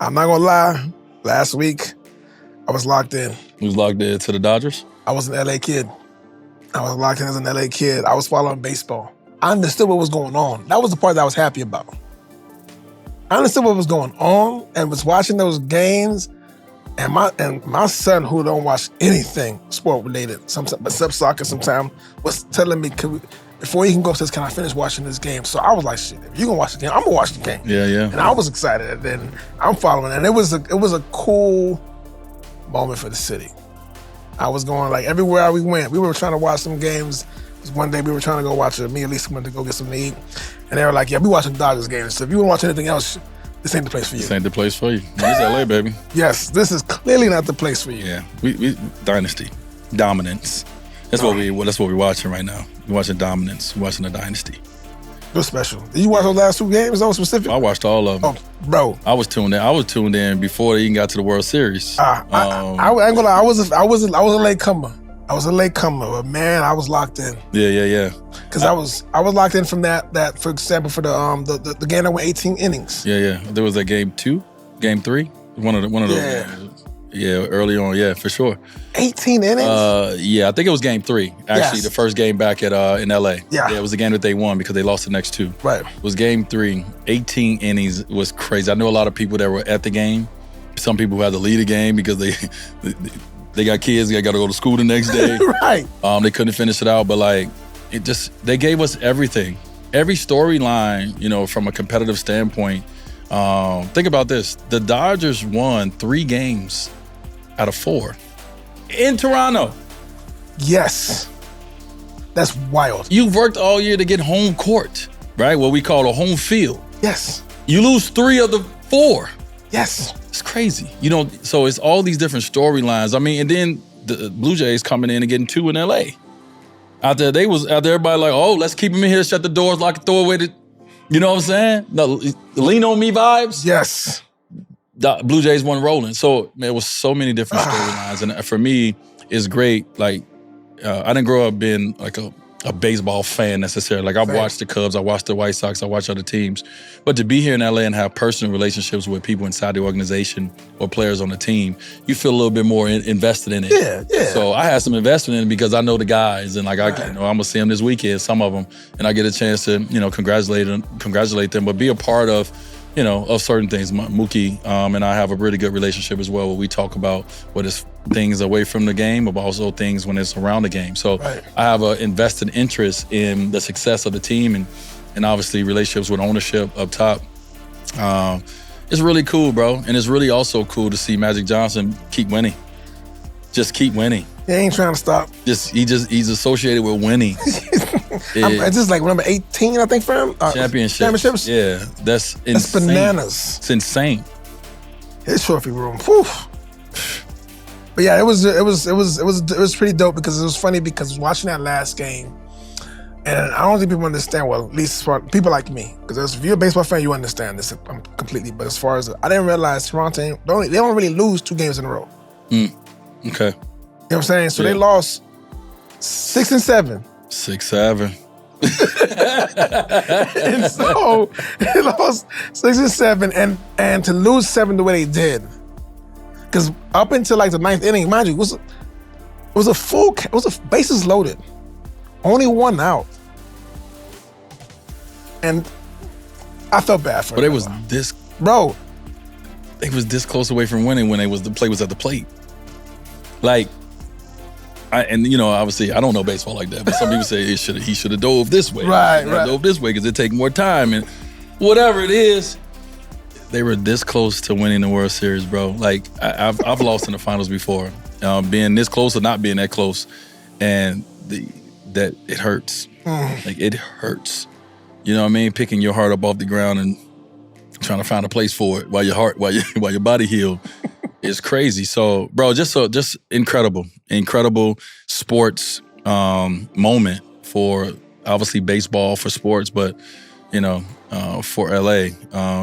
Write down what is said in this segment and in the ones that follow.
I'm not gonna lie. Last week, I was locked in. You was locked in to the Dodgers? I was an LA kid. I was locked in as an LA kid. I was following baseball. I understood what was going on. That was the part that I was happy about. I understood what was going on and was watching those games. And my son, who don't watch anything sport related, except soccer, sometimes was telling me, before he can go, says, "Can I finish watching this game?" So I was like, "Shit, if you gonna watch the game, I'm gonna watch the game." Yeah. And I was excited. And then I'm following, and it was a cool moment for the city. I was going like everywhere we went. We were trying to watch some games. One day we were trying to go watch it. Me and Lisa went to go get something to eat, and they were like, "Yeah, we watching Dodgers games. So if you want to watch anything else, this ain't the place for you." This ain't the place for you. This is LA, baby. Yes, this is clearly not the place for you. Yeah, we dynasty, dominance. That's what we're watching right now. We're watching dominance. We're watching the dynasty. You're special. Did you watch those last 2 games? Those specific? I watched all of them. Oh, bro. I was tuned in before they even got to the World Series. I ain't gonna lie. I was a late comer. I was a late comer, but man, I was locked in. Yeah. Because I was locked in from that for example, for the game that went 18 innings. Yeah. There was a game 2, game 3, one of those. Yeah, early on, yeah, for sure. 18 innings? Yeah, I think it was game 3. Actually, Yes. the first game back in LA. Yeah. It was the game that they won because they lost the next 2. Right. It was game 3. 18 innings was crazy. I know a lot of people that were at the game. Some people who had to leave the game because they got kids, they got to go to school the next day. Right. They couldn't finish it out, but they gave us everything. Every storyline, from a competitive standpoint. Think about this. The Dodgers won 3 games out of 4 in Toronto. Yes. That's wild. You've worked all year to get home court, right? What we call a home field. Yes. You lose 3 of the 4. Yes. It's crazy. So it's all these different storylines. I mean, and then the Blue Jays coming in and getting 2 in LA. Out there, everybody like, oh, let's keep them in here, shut the doors, lock the door with it. You know what I'm saying? No, lean on me vibes. Yes. The Blue Jays won rolling. So, man, it was so many different storylines. And for me, it's great. Like, I didn't grow up being like a baseball fan necessarily. Like, I've watched the Cubs, I watched the White Sox, I watched other teams. But to be here in LA and have personal relationships with people inside the organization or players on the team, you feel a little bit more invested in it. Yeah. So I had some investment in it because I know the guys, and like I'm gonna see them this weekend, some of them, and I get a chance to congratulate them, but be a part of of certain things. Mookie and I have a really good relationship as well, where we talk about what is things away from the game, but also things when it's around the game. So I have an invested interest in the success of the team and obviously relationships with ownership up top. It's really cool, bro. And it's really also cool to see Magic Johnson keep winning. Just keep winning. He ain't trying to stop. He's associated with winning. It's just like number 18, I think, for him. Championships. Yeah, that's insane. That's bananas. It's insane. His trophy room. Whew. But yeah, it was pretty dope because it was funny because watching that last game, and I don't think people understand. Well, at least for people like me, because if you're a baseball fan, you understand this completely. But as far as I didn't realize Toronto, they don't really lose 2 games in a row. Okay. You know what I'm saying? So they lost 6 and 7. 6-7. And so they lost 6 and 7, and to lose 7 the way they did, because up until like the 9th inning, mind you, it was a bases loaded, only 1 out, and I felt bad for them. But it was this, bro. They was this close away from winning when the play was at the plate. Like. Obviously, I don't know baseball like that, but some people say he should have dove this way. Right. Dove this way because it take more time and whatever it is. They were this close to winning the World Series, bro. Like I've lost in the finals before, being this close or not being that close, and that it hurts. Like it hurts. You know what I mean? Picking your heart up off the ground and trying to find a place for it while your body healed. It's crazy. So, bro, just incredible sports moment for obviously baseball, for sports, but for LA,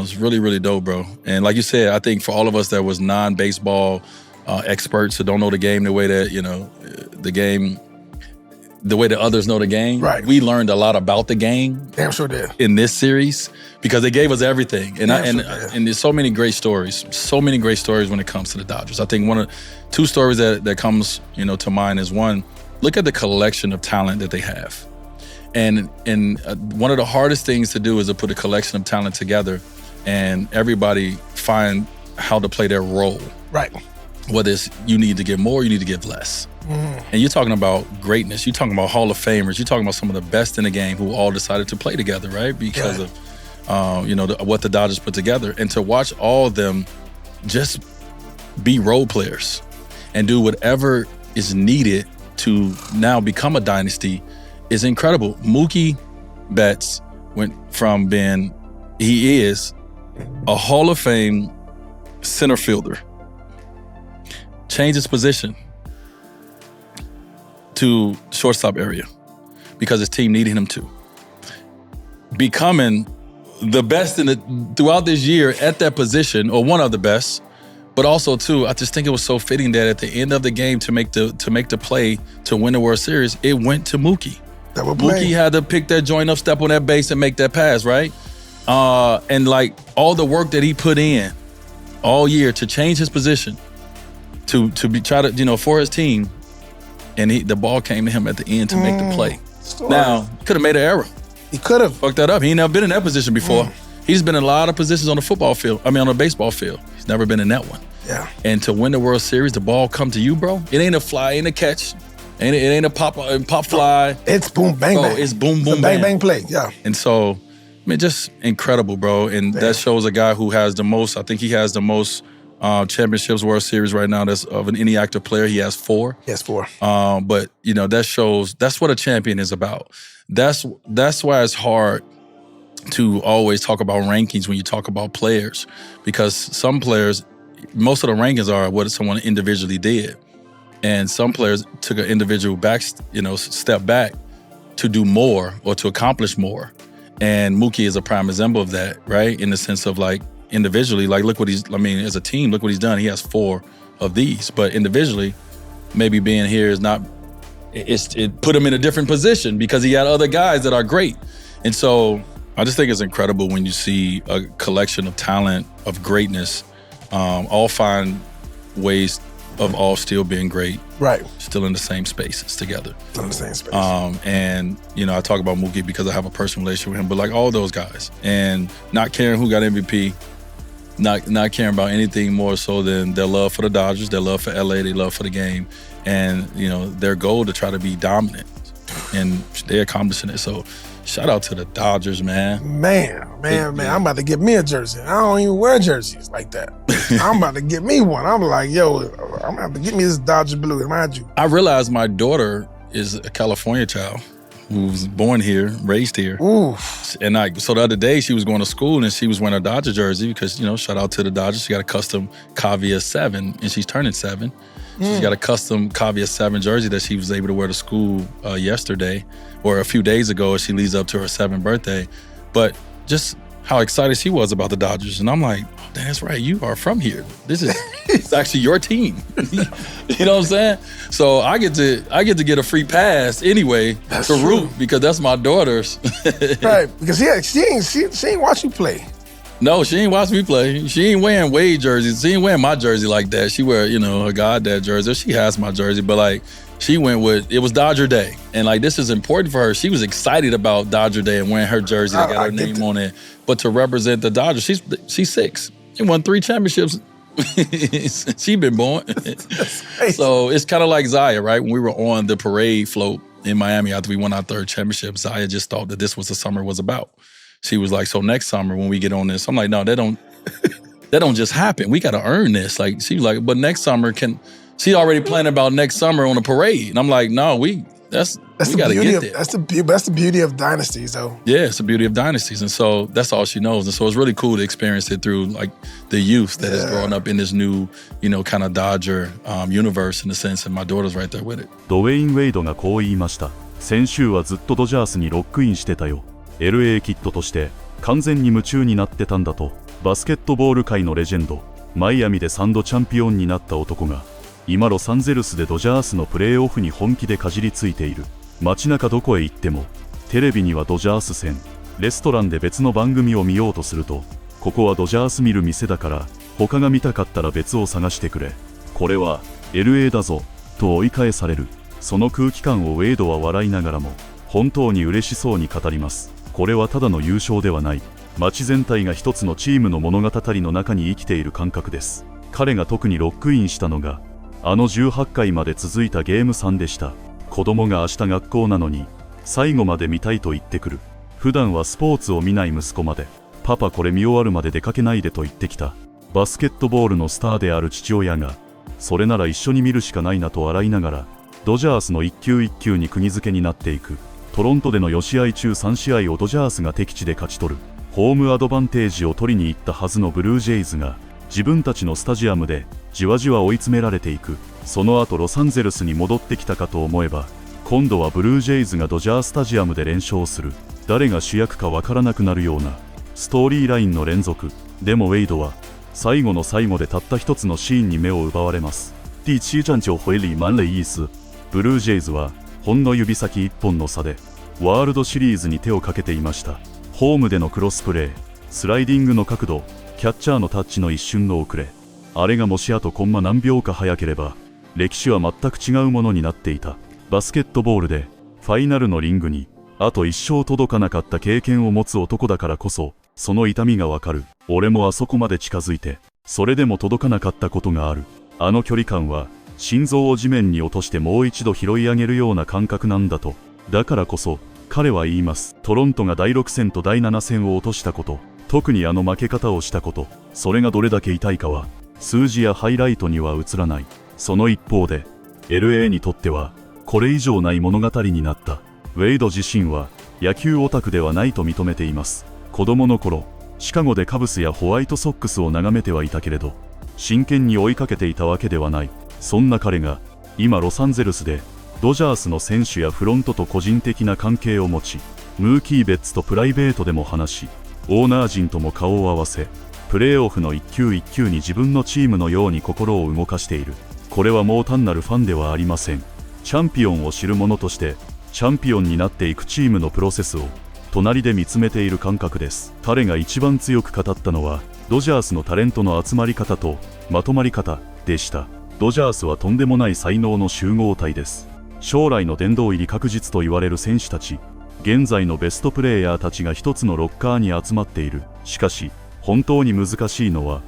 it's really, really dope, bro. And like you said, I think for all of us that was non-baseball experts who don't know the game the way that the game the way that others know the game. Right. We learned a lot about the game. Damn sure did. In this series because they gave us everything. And and there's so many great stories. So many great stories when it comes to the Dodgers. I think two stories that comes, to mind is one, look at the collection of talent that they have. And one of the hardest things to do is to put a collection of talent together and everybody find how to play their role. Right. Whether it's you need to give more, you need to give less. And you're talking about greatness. You're talking about Hall of Famers. You're talking about some of the best in the game who all decided to play together, right? Because of, what the Dodgers put together. And to watch all of them just be role players and do whatever is needed to now become a dynasty is incredible. Mookie Betts went from he is a Hall of Fame center fielder, changed his position to shortstop area because his team needed him to. Becoming the best throughout this year at that position, or one of the best, but also too, I just think it was so fitting that at the end of the game to make the play to win the World Series, it went to Mookie. Mookie had to pick that joint up, step on that base, and make that pass, right? And like all the work that he put in all year to change his position, to for his team. And the ball came to him at the end to make the play. Now, he could have made an error. He could have. Fucked that up. He ain't never been in that position before. He's been in a lot of positions on the football field. On the baseball field. He's never been in that one. Yeah. And to win the World Series, the ball come to you, bro. It ain't a fly, ain't a catch. It ain't a pop fly. It's boom, bang, bang. It's boom, boom, bang, bang play, yeah. And so, just incredible, bro. And that shows a guy who has the most, I think he has the most championships, World Series right now that's of any active player. He has 4. He has 4. But that shows that's what a champion is about. That's why it's hard to always talk about rankings when you talk about players, because some players, most of the rankings are what someone individually did, and some players took an individual step back to do more or to accomplish more. And Mookie is a prime example of that, right? In the sense of like, individually, like look what as a team, look what he's done. He has 4 of these, but individually, maybe being here is not, it put him in a different position because he had other guys that are great. And so I just think it's incredible when you see a collection of talent, of greatness, all find ways of all still being great. Right. Still in the same spaces together. Still in the same space. And, I talk about Mookie because I have a personal relationship with him, but like all those guys, and not caring who got MVP, not caring about anything more so than their love for the Dodgers, their love for LA, their love for the game, and their goal to try to be dominant, and they're accomplishing it. So shout out to the Dodgers, man. Man, I'm about to get me a jersey. I don't even wear jerseys like that. I'm about to get me one. I'm like, yo, I'm gonna have to get me this Dodger blue. Mind you, I realized my daughter is a California child who was born here, raised here. Oof. And so the other day she was going to school and she was wearing a Dodger jersey because, shout out to the Dodgers. She got a custom Cavia 7 and she's turning 7. She's got a custom Cavia 7 jersey that she was able to wear to school yesterday or a few days ago as she leads up to her 7th birthday. But just how excited she was about the Dodgers. And I'm like, oh, that's right, you are from here. This is it's actually your team. You know what I'm saying? So I get to get a free pass anyway to root because that's my daughter's. Right, because she ain't watch you play. No, she ain't watch me play. She ain't wearing Wade jerseys. She ain't wearing my jersey like that. She wear, her goddad jersey. She has my jersey, but like she went with, it was Dodger Day. And like this is important for her. She was excited about Dodger Day and wearing her jersey that got her name on it. But to represent the Dodgers, she's 6. She won 3 championships. She been born. So it's kind of like Zaya, right? When we were on the parade float in Miami after we won our 3rd championship, Zaya just thought that this was the summer was about. She was like, so next summer when we get on this, I'm like, no, that don't just happen. We got to earn this. Like, she was like, but next summer she already planning about next summer on a parade. And I'm like, no, we got to get there. That's the beauty of dynasties, though. Yeah, it's the beauty of dynasties. And so that's all she knows. And so it's really cool to experience it through like the youth that is growing up in this new, kind of Dodger universe in a sense. And my daughter's right there with it. ドウェイン・ウェイドがこう言いました。先週はずっとドジャースにロックインしてたよ。LA キッドとして完全に夢中になってたんだと。バスケットボール界のレジェンド、マイアミで3度チャンピオンになった男が今ロサンゼルスでドジャースのプレーオフに本気でかじりついている。街中どこへ行っても、テレビにはドジャース戦、レストランで別の番組を見ようとすると、ここはドジャース見る店だから他が見たかったら別を探してくれ、これは LA だぞと追い返される。その空気感をウェイドは笑いながらも本当に嬉しそうに語ります。これはただの優勝ではない、街全体が一つのチームの物語の中に生きている感覚です。彼が特にロックインしたのがあの18回まで続いたゲーム3でした。子供が明日学校なのに最後まで見たいと言ってくる。普段はスポーツを見ない息子まで、パパこれ見終わるまで出かけないでと言ってきた。バスケットボールのスターである父親が、それなら一緒に見るしかないなと笑いながら、ドジャースの一球一球に釘付けになっていく。トロントでの4試合中3試合をドジャースが敵地で勝ち取る。ホームアドバンテージを取りに行ったはずのブルージェイズが、自分たちのスタジアムでじわじわ追い詰められていく。その後ロサンゼルスに戻ってきたかと思えば、今度はブルージェイズがドジャースタジアムで連勝する。誰が主役かわからなくなるようなストーリーラインの連続。でもウェイドは最後の最後でたった一つのシーンに目を奪われます。第7战9回里满垒意思。ブルージェイズはほんの指先一本の差でワールドシリーズに手をかけていました。ホームでのクロスプレー、スライディングの角度、キャッチャーのタッチの一瞬の遅れ、あれがもしあとコンマ何秒か早ければ歴史は全く違うものになっていた。バスケットボールでファイナルのリングにあと一生届かなかった経験を持つ男だからこそ、その痛みがわかる。俺もあそこまで近づいてそれでも届かなかったことがある。あの距離感は心臓を地面に落としてもう一度拾い上げるような感覚なんだと。だからこそ彼は言います。トロントが第6戦と第7戦を落としたこと、特にあの負け方をしたこと、それがどれだけ痛いかは数字やハイライトには映らない。その一方で LA にとってはこれ以上ない物語になった。ウェイド自身は野球オタクではないと認めています。子供の頃シカゴでカブスやホワイトソックスを眺めてはいたけれど真剣に追いかけていたわけではない。そんな彼が今ロサンゼルスでドジャースの選手やフロントと個人的な関係を持ち、ムーキー・ベッツとプライベートでも話し、オーナー陣とも顔を合わせ、プレーオフの一球一球に自分のチームのように心を動かしている。これはもう単なるファンではありません。チャンピオンを知る者としてチャンピオンになっていくチームのプロセスを隣で見つめている感覚です。彼が一番強く語ったのはドジャースのタレントの集まり方とまとまり方でした。ドジャースはとんでもない才能の集合体です。将来の殿堂入り確実と言われる選手たち、現在のベストプレーヤーたちが一つのロッカーに集まっている。しかし本当に難しいのは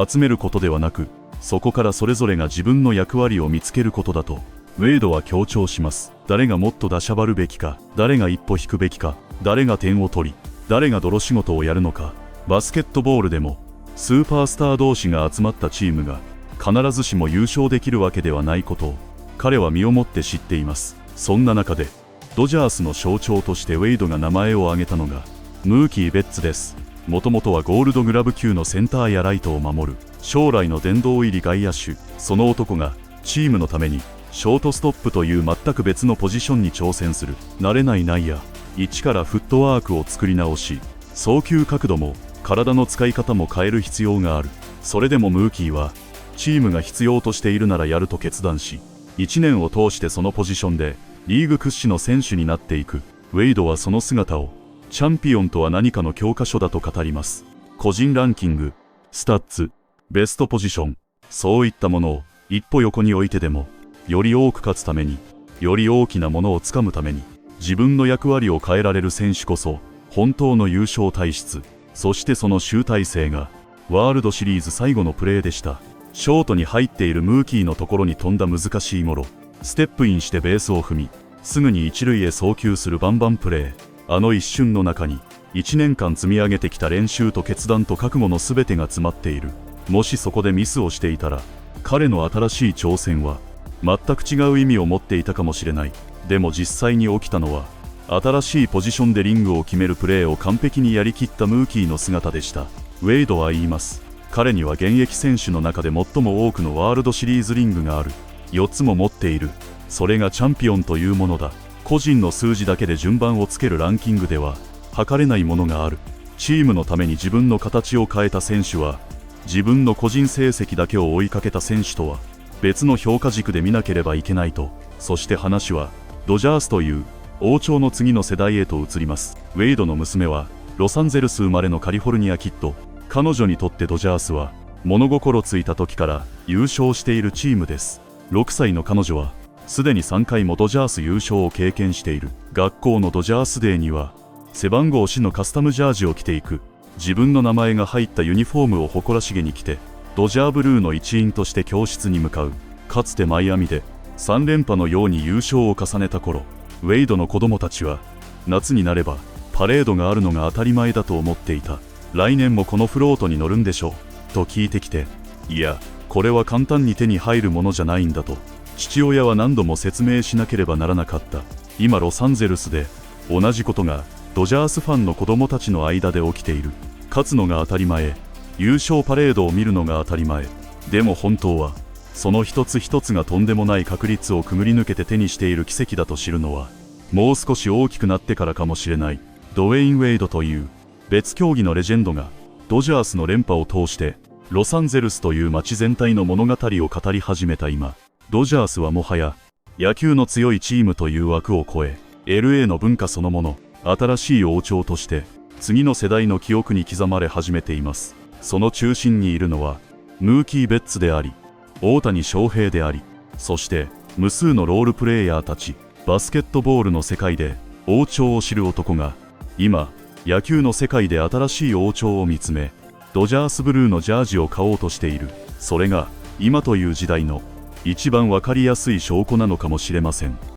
集めることではなく、そこからそれぞれが自分の役割を見つけることだとウェイドは強調します。誰がもっと出しゃばるべきか、誰が一歩引くべきか、誰が点を取り誰が泥仕事をやるのか。バスケットボールでもスーパースター同士が集まったチームが必ずしも優勝できるわけではないことを彼は身をもって知っています。そんな中でドジャースの象徴としてウェイドが名前を挙げたのがムーキー・ベッツです。もともとはゴールドグラブ級のセンターやライトを守る将来の殿堂入り外野手。その男がチームのためにショートストップという全く別のポジションに挑戦する。慣れない内野、一からフットワークを作り直し、送球角度も体の使い方も変える必要がある。それでもムーキーはチームが必要としているならやると決断し、1年を通してそのポジションでリーグ屈指の選手になっていく。ウェイドはその姿をチャンピオンとは何かの教科書だと語ります。個人ランキング、スタッツ、ベストポジション、そういったものを一歩横に置いてでもより多く勝つために、より大きなものをつかむために自分の役割を変えられる選手こそ本当の優勝体質。そしてその集大成がワールドシリーズ最後のプレーでした。ショートに入っているムーキーのところに飛んだ難しいゴロ、ステップインしてベースを踏みすぐに一塁へ送球するバンバンプレー。あの一瞬の中に1年間積み上げてきた練習と決断と覚悟の全てが詰まっている。もしそこでミスをしていたら彼の新しい挑戦は全く違う意味を持っていたかもしれない。でも実際に起きたのは新しいポジションでリングを決めるプレーを完璧にやりきったムーキーの姿でした。ウェイドは言います。彼には現役選手の中で最も多くのワールドシリーズリングがある。4つも持っている。それがチャンピオンというものだ。個人の数字だけで順番をつけるランキングでは測れないものがある。チームのために自分の形を変えた選手は自分の個人成績だけを追いかけた選手とは別の評価軸で見なければいけないと。そして話はドジャースという王朝の次の世代へと移ります。ウェイドの娘はロサンゼルス生まれのカリフォルニアキッド。彼女にとってドジャースは物心ついた時から優勝しているチームです。6歳の彼女はすでに3回もドジャース優勝を経験している。学校のドジャースデーには背番号4のカスタムジャージを着ていく。自分の名前が入ったユニフォームを誇らしげに着てドジャーブルーの一員として教室に向かう。かつてマイアミで3連覇のように優勝を重ねた頃、ウェイドの子供たちは夏になればパレードがあるのが当たり前だと思っていた。来年もこのフロートに乗るんでしょうと聞いてきて、いやこれは簡単に手に入るものじゃないんだと父親は何度も説明しなければならなかった。今ロサンゼルスで同じことがドジャースファンの子供たちの間で起きている。勝つのが当たり前、優勝パレードを見るのが当たり前。でも本当はその一つ一つがとんでもない確率をくぐり抜けて手にしている奇跡だと知るのはもう少し大きくなってからかもしれない。ドウェイン・ウェイドという別競技のレジェンドがドジャースの連覇を通してロサンゼルスという街全体の物語を語り始めた今、ドジャースはもはや野球の強いチームという枠を超え LA の文化そのもの、新しい王朝として次の世代の記憶に刻まれ始めています。その中心にいるのはムーキー・ベッツであり大谷翔平であり、そして無数のロールプレイヤーたち。バスケットボールの世界で王朝を知る男が今野球の世界で新しい王朝を見つめドジャースブルーのジャージを買おうとしている。それが今という時代の一番わかりやすい証拠なのかもしれません。